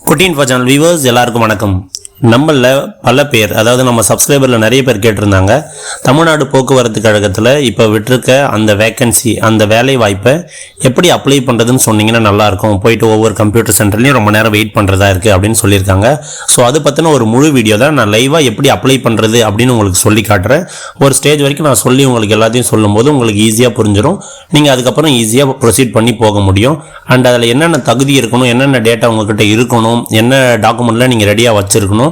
குட்டி info channel viewers எல்லாருக்கும் வணக்கம். நம்மள பல பேர், அதாவது நம்ம சப்ஸ்கிரைபரில் நிறைய பேர் கேட்டிருந்தாங்க, தமிழ்நாடு போக்குவரத்து கழகத்தில் இப்போ விட்டிருக்க அந்த வேக்கன்சி, அந்த வேலை வாய்ப்பை எப்படி அப்ளை பண்ணுறதுன்னு சொன்னீங்கன்னா நல்லாயிருக்கும். போயிட்டு ஒவ்வொரு கம்ப்யூட்டர் சென்டர்லையும் ரொம்ப நேரம் வெயிட் பண்ணுறதா இருக்குது அப்படின்னு சொல்லியிருக்காங்க. ஸோ அது பற்றின ஒரு முழு வீடியோ தான் நான் லைவாக எப்படி அப்ளை பண்ணுறது அப்படின்னு உங்களுக்கு சொல்லி காட்டுறேன். ஒரு ஸ்டேஜ் வரைக்கும் நான் சொல்லி உங்களுக்கு எல்லாத்தையும் சொல்லும்போது உங்களுக்கு ஈஸியாக புரிஞ்சிடும். நீங்கள் அதுக்கப்புறம் ஈஸியாக ப்ரொசீட் பண்ணி போக முடியும். அண்ட் அதில் என்னென்ன தகுதி இருக்கணும், என்னென்ன டேட்டா உங்கள்கிட்ட இருக்கணும், என்ன டாக்குமெண்ட்டில் நீங்கள் ரெடியாக வச்சுருக்கணும்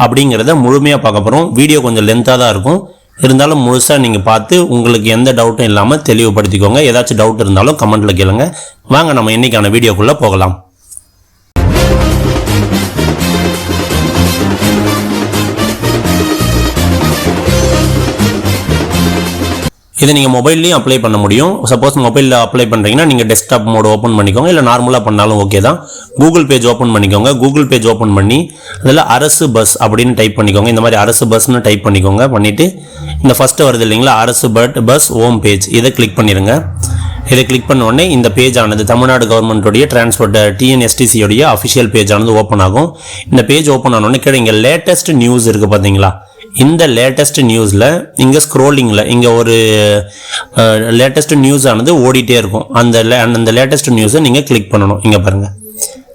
அப்படிங்கிறத முழுமையாக பார்க்க போகிறோம். வீடியோ கொஞ்சம் லென்த்தாக தான் இருக்கும், இருந்தாலும் முழுசாக நீங்கள் பார்த்து உங்களுக்கு எந்த டவுட்டும் இல்லாமல் தெளிவுபடுத்திக்கோங்க. ஏதாச்சும் டவுட் இருந்தாலும் கமெண்ட்டில் கேளுங்க. வாங்க நம்ம இன்னைக்கான வீடியோக்குள்ளே போகலாம். இதை நீங்கள் மொபைல்லையும் அப்ளை பண்ண முடியும். சப்போஸ் மொபைலில் அப்ளை பண்ணுறீங்கன்னா நீங்கள் டெஸ்க்டாப் மோடு ஓப்பன் பண்ணிக்கோங்க, இல்லை நார்மலாக பண்ணாலும் ஓகே தான். கூகுள் பேஜ் ஓப்பன் பண்ணிக்கோங்க. கூகுள் பேஜ் ஓப்பன் பண்ணி அதில் அரசு பஸ் அப்படின்னு டைப் பண்ணிக்கோங்க. இந்த மாதிரி அரசு பஸ்ன்னு டைப் பண்ணிக்கோங்க. பண்ணிவிட்டு இந்த ஃபஸ்ட்டு வருது இல்லைங்களா, அரசு பஸ் ஹோம் பேஜ், இதை கிளிக் பண்ணிடுங்க. இதை கிளிக் பண்ண உடனே இந்த பேஜ் ஆனது தமிழ்நாடு கவர்மெண்ட்டுடைய டிரான்ஸ்போர்ட் டிஎன்எஸ்டிசியோடைய அஃபிஷியல் பேஜ் ஆனது ஓப்பன் ஆகும். இந்த பேஜ் ஓப்பன் ஆனோடனே கீழே இங்கே லேட்டஸ்ட் நியூஸ் இருக்குது பார்த்தீங்களா, இந்த லேட்டஸ்ட் நியூஸில் இங்கே ஸ்க்ரோலிங்கில் இங்கே ஒரு லேட்டஸ்ட் நியூஸ் ஆனது ஓடிட்டே இருக்கும். அந்த லேட்டஸ்ட் நியூஸை நீங்கள் கிளிக் பண்ணணும். இங்கே பாருங்கள்,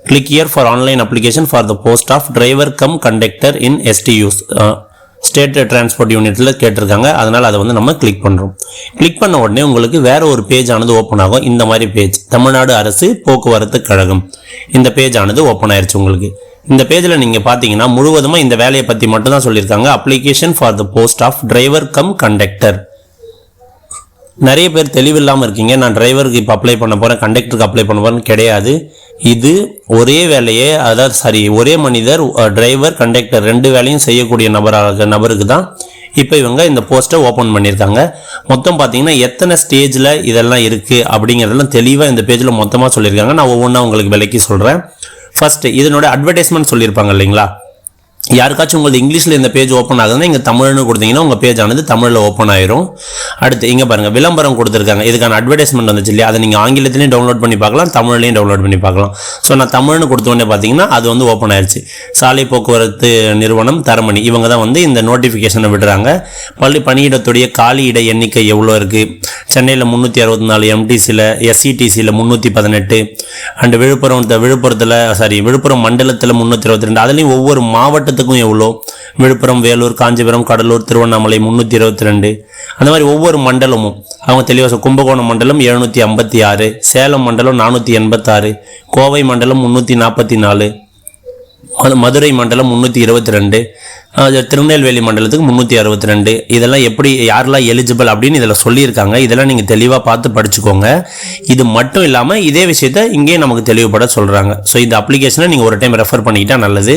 click here for online application for the post of driver cum conductor in STUs state transport யூனிட்டில் கேட்டிருக்காங்க. அதனால் அதை வந்து நம்ம கிளிக் பண்ணுறோம். கிளிக் பண்ண உடனே உங்களுக்கு வேற ஒரு பேஜ் ஆனது ஓப்பன் ஆகும். இந்த மாதிரி பேஜ், தமிழ்நாடு அரசு போக்குவரத்து கழகம், இந்த பேஜ் ஆனது ஓப்பன் ஆயிடுச்சு உங்களுக்கு. இந்த பேஜில் நீங்கள் பார்த்தீங்கன்னா முழுவதுமாக இந்த வேலையை பற்றி மட்டும் தான் சொல்லியிருக்காங்க. Application for the post of driver cum conductor. நிறைய பேர் தெளிவில்லாமல் இருக்கீங்க. நான் டிரைவருக்கு இப்போ அப்ளை பண்ண போகிறேன், கண்டக்டருக்கு அப்ளை பண்ண போகிறேன்னு கிடையாது. இது ஒரே வேலையே, அதாவது ஒரே மனிதர், டிரைவர் கண்டக்டர் ரெண்டு வேலையும் செய்யக்கூடிய நபருக்கு தான் இப்போ இவங்க இந்த போஸ்ட்டை ஓப்பன் பண்ணியிருக்காங்க. மொத்தம் பார்த்தீங்கன்னா எத்தனை ஸ்டேஜில் இதெல்லாம் இருக்குது அப்படிங்கிறதெல்லாம் தெளிவாக இந்த பேஜில் மொத்தமாக சொல்லியிருக்காங்க. நான் ஒவ்வொன்றா உங்களுக்கு விளக்கி சொல்கிறேன். ஃபர்ஸ்ட் இதனோட அட்வர்டைஸ்மெண்ட் சொல்லியிருப்பாங்க இல்லைங்களா, யாருக்காச்சும் உங்களுக்கு இங்கிலீஷில் இந்த பேஜ் ஓப்பன் ஆகுதுன்னா இங்கே தமிழ்னு கொடுத்தீங்கன்னா உங்கள் பேஜ் ஆனது தமிழில் ஓப்பன் ஆயிரும். அடுத்து இங்கே பாருங்கள், விளம்பரம் கொடுத்துருக்காங்க. இதுக்கான அட்வர்டைஸ்மெண்ட் வந்துச்சு இல்லையா, அதை நீங்கள் ஆங்கிலத்திலையும் டவுன்லோட் பண்ணி பார்க்கலாம், தமிழ்லையும் டவுன்லோட் பண்ணி பார்க்கலாம். ஸோ நான் தமிழ்னு கொடுத்தோடனே பார்த்தீங்கன்னா அது வந்து ஓப்பன் ஆயிடுச்சு. சாலை போக்குவரத்து நிறுவனம் தரமணி, இவங்க தான் வந்து இந்த நோட்டிஃபிகேஷனை விடுறாங்க. பணியிடத்துடைய காலி இட எண்ணிக்கை எவ்வளோ இருக்குது, சென்னையில் 364, எம்டிசியில், எஸ்சிடிசியில் 318, அண்டு விழுப்புரம் மண்டலத்தில் 322, அதுலேயும் ஒவ்வொரு மாவட்டத்துக்கும் எவ்வளோ, விழுப்புரம், வேலூர், காஞ்சிபுரம், கடலூர், திருவண்ணாமலை 322, அந்த மாதிரி ஒவ்வொரு மண்டலமும் அவங்க தெளிவாக. கும்பகோணம் மண்டலம் 756, சேலம் மண்டலம் 486, கோவை மண்டலம் 344, மதுரை மண்டலம் 322, திருநெல்வேலி மண்டலத்துக்கு 362. இதெல்லாம் எப்படி யாரெல்லாம் எலிஜிபிள் அப்படின்னு இதில் சொல்லியிருக்காங்க. இதெல்லாம் நீங்கள் தெளிவாக பார்த்து படிச்சுக்கோங்க. இது மட்டும் இல்லாமல் இதே விஷயத்த இங்கேயும் நமக்கு தெளிவுபட சொல்கிறாங்க. ஸோ இந்த அப்ளிகேஷனை நீங்கள் ஒரு டைம் ரெஃபர் பண்ணிக்கிட்டா நல்லது.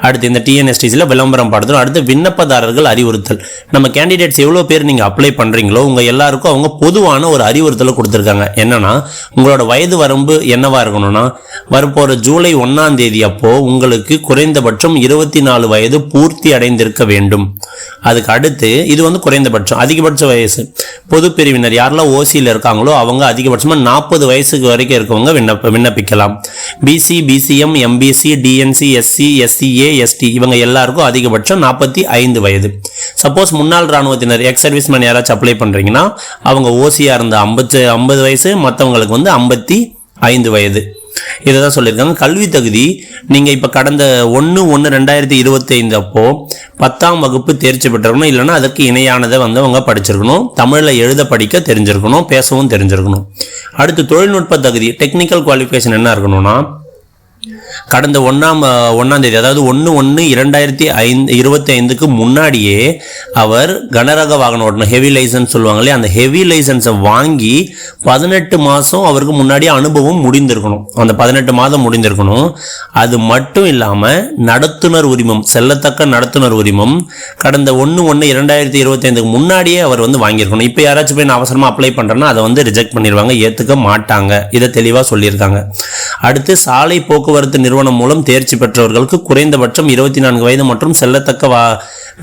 அடுத்து இந்த டிஎன்எஸ்டிசியில் விளம்பரம் படுத்தணும். அடுத்து விண்ணப்பதாரர்கள் அறிவுறுத்தல். நம்ம கேண்டிடேட்ஸ் எவ்வளோ பேர் நீங்கள் அப்ளை பண்ணுறீங்களோ உங்கள் எல்லாருக்கும் அவங்க பொதுவான ஒரு அறிவுறுத்தலை கொடுத்துருக்காங்க. என்னன்னா, உங்களோட வயது வரம்பு என்னவா இருக்கணும்னா, வரப்போகிற ஜூலை 1ஆம் தேதி அப்போ உங்களுக்கு குறைந்தபட்சம் 24 வயது பூர்த்தி அடைந்திருக்க வேண்டும். அதுக்கு அடுத்து இது வந்து குறைந்தபட்சம். அதிகபட்ச வயசு பொது பிரிவினர் யாரெல்லாம் ஓசியில் இருக்காங்களோ அவங்க அதிகபட்சமாக 40 வயசுக்கு வரைக்கும் இருக்கவங்க விண்ணப்பிக்கலாம். BC, BCM, MBC, DNC, SC, SCA, ST இவங்க எல்லாருக்கும் அதிகபட்சம் 45 வயது. சப்போஸ் முன்னாள் இராணுவத்தினர் எக்ஸ் சர்வீஸ்மேன் யாராச்சும் அப்ளை பண்ணுறீங்கன்னா அவங்க ஓசியாக இருந்த 50 வயசு, மற்றவங்களுக்கு வந்து 55 வயது. இதை தான் சொல்லியிருக்காங்க. கல்வி தகுதி நீங்கள் இப்போ கடந்த 1/1/2025 அப்போ 10ஆம் வகுப்பு தேர்ச்சி பெற்றிருக்கணும், இல்லைன்னா அதுக்கு இணையானதை வந்து அவங்க படிச்சிருக்கணும். தமிழில் எழுத படிக்க தெரிஞ்சிருக்கணும், பேசவும் தெரிஞ்சிருக்கணும். அடுத்து தொழில்நுட்ப தகுதி, டெக்னிக்கல் குவாலிஃபிகேஷன் என்ன இருக்கணும்னா, கடந்த 1ஆம் தேதி, அதாவது 1/1/2025 முன்னாடியே அவர் கனரக வாகனம் ஓட்டணும், ஹெவி லைசன்ஸ் சொல்லுவாங்க இல்லையா, அந்த ஹெவி லைசன்ஸை வாங்கி 18 மாதம் அவருக்கு முன்னாடியே அனுபவம் முடிந்திருக்கணும். அந்த 18 மாதம் முடிந்திருக்கணும். அது மட்டும் இல்லாமல் நடத்துனர் உரிமம், செல்லத்தக்க நடத்துனர் உரிமம் கடந்த 1/1/2025 முன்னாடியே அவர் வந்து வாங்கியிருக்கணும். இப்போ யாராச்சும் போய் நான் அவசரமாக அப்ளை பண்ணுறேன்னா அதை வந்து ரிஜெக்ட் பண்ணிடுவாங்க, ஏற்றுக்க மாட்டாங்க. இதை தெளிவாக சொல்லியிருக்காங்க. அடுத்து சாலை போக்குவரத்து நிறுவனம் மூலம் தேர்ச்சி பெற்றவர்களுக்கு குறைந்தபட்சம் 24 வயது மற்றும் செல்லத்தக்க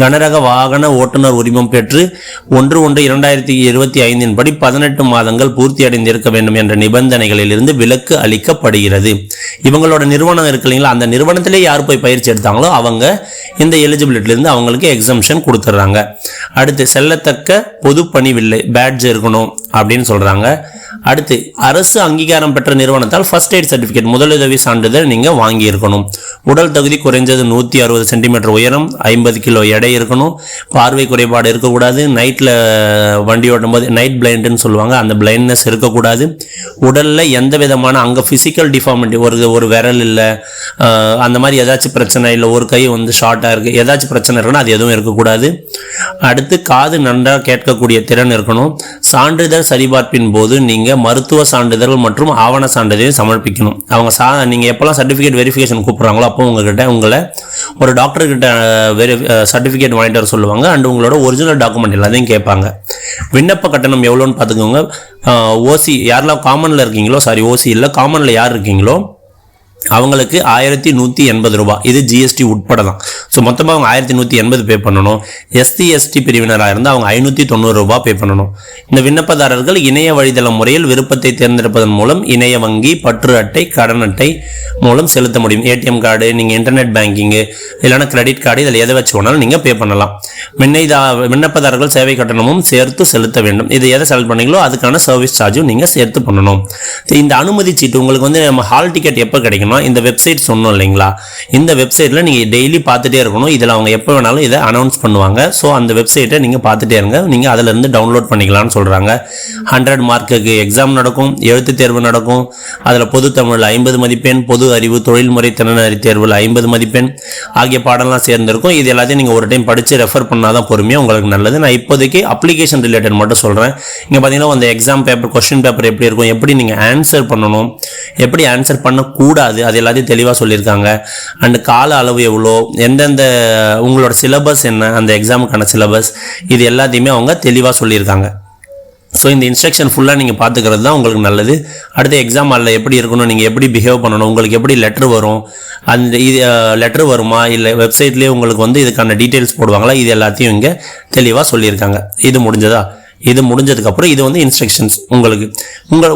கனரக வாகன ஓட்டுநர் உரிமம் பெற்று 1/1/2025 படி 18 மாதங்கள் பூர்த்தி அடைந்திருக்க வேண்டும் என்ற நிபந்தனைகளில் இருந்து விலக்கு அளிக்கப்படுகிறது. இவங்களோட நிறுவனம் இருக்கு இல்லைங்களா, அந்த நிறுவனத்திலே யார் போய் பயிற்சி எடுத்தாங்களோ அவங்க இந்த எலிஜிபிலிட்டிலிருந்து அவங்களுக்கு எக்ஸம்ஷன் கொடுத்துட்றாங்க. அடுத்து செல்லத்தக்க பொது பணி வில்லை பேட்ஜ் இருக்கணும் அப்படின்னு சொல்றாங்க. அடுத்து அரசு அங்கீகாரம் பெற்ற நிறுவனத்தால் ஃபர்ஸ்ட் எய்ட் சர்டிஃபிகேட் முதலுதவி சான்றிதழ் நீங்கள் வாங்கி இருக்கணும். உடல் தகுதி குறைஞ்சது 160 சென்டிமீட்டர் உயரம், 50 கிலோ எடை இருக்கணும். பார்வை குறைபாடு இருக்கக்கூடாது. நைட்டில் வண்டி ஓட்டும் போது நைட் பிளைண்டுன்னு சொல்லுவாங்க, அந்த பிளைண்ட்னஸ் இருக்கக்கூடாது. உடலில் எந்த விதமான அங்கே ஃபிசிக்கல் டிஃபார்மிட்டி ஒரு விரல் இல்லை அந்த மாதிரி ஏதாச்சும் பிரச்சனை இல்லை, ஒரு கை வந்து ஷார்ட்டாக இருக்குது ஏதாச்சும் பிரச்சனை இருக்குன்னா அது எதுவும் இருக்கக்கூடாது. அடுத்து காது நன்றாக கேட்கக்கூடிய திறன் இருக்கணும். சான்றிதழ் சரிபார்ப்பின் போது நீங்கள் மருத்துவ சான்றிதழ் மற்றும் ஆவண சான்றிதழை சமர்ப்பிக்கணும். அவங்க நீங்கள் எப்போல்லாம் சர்டிஃபிகேட் வெரிஃபிகேஷன் கூப்பிட்றாங்களோ அப்போ உங்களை ஒரு டாக்டர் கிட்ட சர்டிஃபிகேட் வாங்கிட்டு வர சொல்லுவாங்க. அண்ட் உங்களோட ஒரிஜினல் டாக்குமெண்ட் எல்லாத்தையும் கேட்பாங்க. விண்ணப்ப கட்டணம் எவ்வளோன்னு பார்த்துக்கோங்க. ஓசி யாரெல்லாம் காமனில் இருக்கீங்களோ, ஓசி இல்லை காமனில் யார் இருக்கீங்களோ அவங்களுக்கு 1180 ரூபாய், இது ஜிஎஸ்டி உட்பட தான். ஸோ மொத்தமாக அவங்க 1180 பே பண்ணணும். எஸ்டி பிரிவினராக இருந்தால் அவங்க 590 ரூபாய் பே பண்ணணும். இந்த விண்ணப்பதாரர்கள் இணைய வழிதள முறையில் விருப்பத்தை தேர்ந்தெடுப்பதன் மூலம் இணைய வங்கி, பற்று அட்டை, கடன் அட்டை மூலம் செலுத்த முடியும். ஏடிஎம் கார்டு, நீங்கள் இன்டர்நெட் பேங்கிங்கு இல்லைனா கிரெடிட் கார்டு, இதில் எதை வச்சு வேணாலும் நீங்கள் பே பண்ணலாம். விண்ணப்பதாரர்கள் சேவை கட்டணமும் சேர்த்து செலுத்த வேண்டும். இது எதை செலக்ட் பண்ணீங்களோ அதுக்கான சர்வீஸ் சார்ஜும் நீங்கள் சேர்த்து பண்ணணும். இந்த அனுமதி சீட்டு உங்களுக்கு வந்து நம்ம ஹால் டிக்கெட் எப்போ கிடைக்கும், இந்த வெப்சைட் சொன்னோம் இல்லைங்களா, இந்த வெப்சைட்ல நீங்க டெய்லி பார்த்துட்டே இருக்கணும். இதில் அவங்க எப்போ வேணாலும் இதை அனௌன்ஸ் பண்ணுவாங்க. ஸோ அந்த வெப்சைட்டை நீங்க பார்த்துட்டே இருங்க. நீங்க அதுல இருந்து டவுன்லோட் பண்ணிக்கலாம்னு சொல்றாங்க. 100 மார்க்குக்கு எக்ஸாம் நடக்கும், எழுத்து தேர்வு நடக்கும். அதில் பொது தமிழ் 50 மதிப்பெண், பொது அறிவு, தொழில்முறை திறனறி தேர்வில் 50 மதிப்பெண் ஆகிய பாடம்லாம் சேர்ந்திருக்கும். இது எல்லாத்தையும் நீங்க ஒரு டைம் படிச்சு ரெஃபர் பண்ணாதான் பொறுமையாக உங்களுக்கு நல்லது. நான் இப்போதைக்கு அப்ளிகேஷன் ரிலேட்டட் மட்டும் சொல்றேன். இங்க பார்த்தீங்கன்னா அந்த எக்ஸாம் பேப்பர், கொஸ்டின் பேப்பர் எப்படி இருக்கும், எப்படி நீங்க ஆன்சர் பண்ணணும், எப்படி ஆன்சர் பண்ணக்கூடாது, அது எல்லாத்தையும் தெளிவாக சொல்லியிருக்காங்க. அண்ட் கால அளவு எவ்வளோ, எந்தெந்த உங்களோட சிலபஸ் என்ன, அந்த எக்ஸாமுக்கான சிலபஸ், இது எல்லாத்தையுமே அவங்க தெளிவாக சொல்லியிருக்காங்க. ஸோ இந்த இன்ஸ்ட்ரக்ஷன் ஃபுல்லாக நீங்கள் பார்த்துக்கிறது தான் உங்களுக்கு நல்லது. அடுத்த எக்ஸாம் ஹாலில் எப்படி இருக்கணும், நீங்கள் எப்படி பிஹேவ் பண்ணணும், உங்களுக்கு எப்படி லெட்ரு வரும், அந்த இது லெட்ரு வருமா இல்லை வெப்சைட்லேயே உங்களுக்கு வந்து இதுக்கான டீட்டெயில்ஸ் போடுவாங்களா, இது எல்லாத்தையும் இங்கே தெளிவாக சொல்லியிருக்காங்க. இது முடிஞ்சதா? இது முடிஞ்சதுக்கப்புறம் இது வந்து இன்ஸ்ட்ரக்ஷன்ஸ்.